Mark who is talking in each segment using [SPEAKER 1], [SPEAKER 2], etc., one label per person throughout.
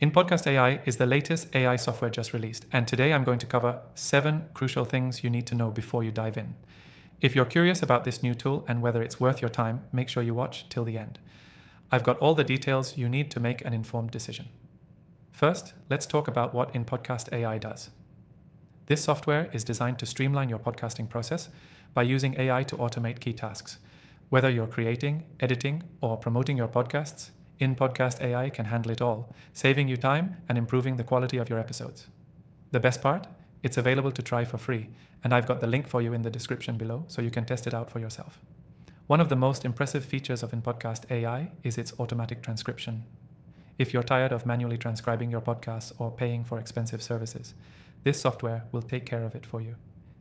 [SPEAKER 1] Inpodcast AI is the latest AI software just released, and today I'm going to cover 7 crucial things you need to know before you dive in. If you're curious about this new tool and whether it's worth your time, make sure you watch till the end. I've got all the details you need to make an informed decision. First, let's talk about what Inpodcast AI does. This software is designed to streamline your podcasting process by using AI to automate key tasks. Whether you're creating, editing, or promoting your podcasts, Inpodcast AI can handle it all, saving you time and improving the quality of your episodes. The best part? It's available to try for free, and I've got the link for you in the description below so you can test it out for yourself. One of the most impressive features of Inpodcast AI is its automatic transcription. If you're tired of manually transcribing your podcasts or paying for expensive services, this software will take care of it for you.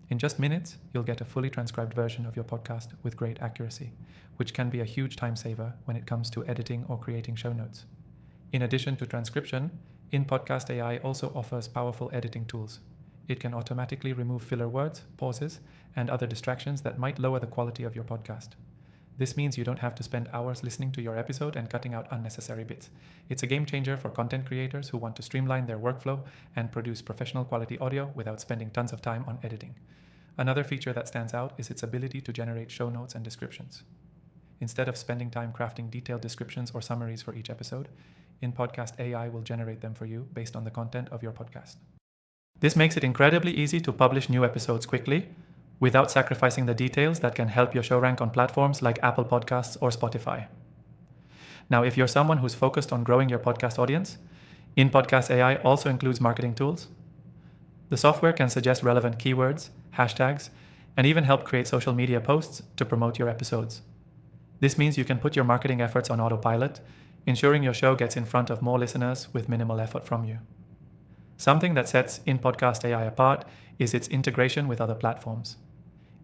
[SPEAKER 1] In just minutes, you'll get a fully transcribed version of your podcast with great accuracy, which can be a huge time saver when it comes to editing or creating show notes. In addition to transcription, Inpodcast AI also offers powerful editing tools. It can automatically remove filler words, pauses, and other distractions that might lower the quality of your podcast. This means you don't have to spend hours listening to your episode and cutting out unnecessary bits. It's a game changer for content creators who want to streamline their workflow and produce professional quality audio without spending tons of time on editing. Another feature that stands out is its ability to generate show notes and descriptions. Instead of spending time crafting detailed descriptions or summaries for each episode, Inpodcast AI will generate them for you based on the content of your podcast. This makes it incredibly easy to publish new episodes quickly, without sacrificing the details that can help your show rank on platforms like Apple Podcasts or Spotify. Now, if you're someone who's focused on growing your podcast audience, Inpodcast AI also includes marketing tools. The software can suggest relevant keywords, hashtags, and even help create social media posts to promote your episodes. This means you can put your marketing efforts on autopilot, ensuring your show gets in front of more listeners with minimal effort from you. Something that sets Inpodcast AI apart is its integration with other platforms.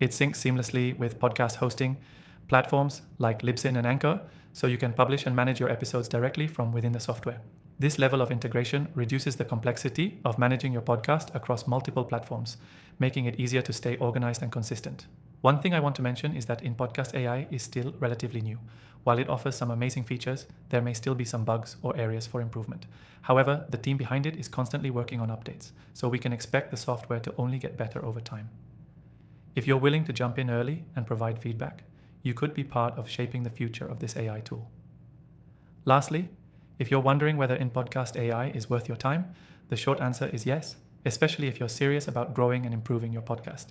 [SPEAKER 1] It syncs seamlessly with podcast hosting platforms like Libsyn and Anchor, so you can publish and manage your episodes directly from within the software. This level of integration reduces the complexity of managing your podcast across multiple platforms, making it easier to stay organized and consistent. One thing I want to mention is that Inpodcast AI is still relatively new. While it offers some amazing features, there may still be some bugs or areas for improvement. However, the team behind it is constantly working on updates, so we can expect the software to only get better over time. If you're willing to jump in early and provide feedback, you could be part of shaping the future of this AI tool. Lastly, if you're wondering whether Inpodcast AI is worth your time, the short answer is yes, especially if you're serious about growing and improving your podcast.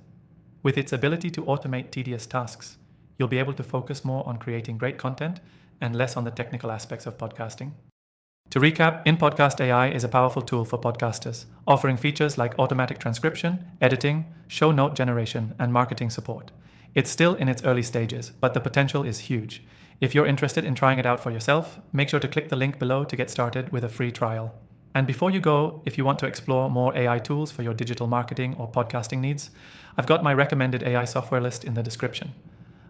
[SPEAKER 1] With its ability to automate tedious tasks, you'll be able to focus more on creating great content and less on the technical aspects of podcasting. To recap, Inpodcast AI is a powerful tool for podcasters, offering features like automatic transcription, editing, show note generation, and marketing support. It's still in its early stages, but the potential is huge. If you're interested in trying it out for yourself, make sure to click the link below to get started with a free trial. And before you go, if you want to explore more AI tools for your digital marketing or podcasting needs, I've got my recommended AI software list in the description.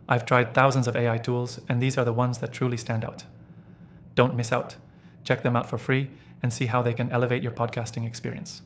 [SPEAKER 1] I've tried thousands of AI tools, and these are the ones that truly stand out. Don't miss out. Check them out for free and see how they can elevate your podcasting experience.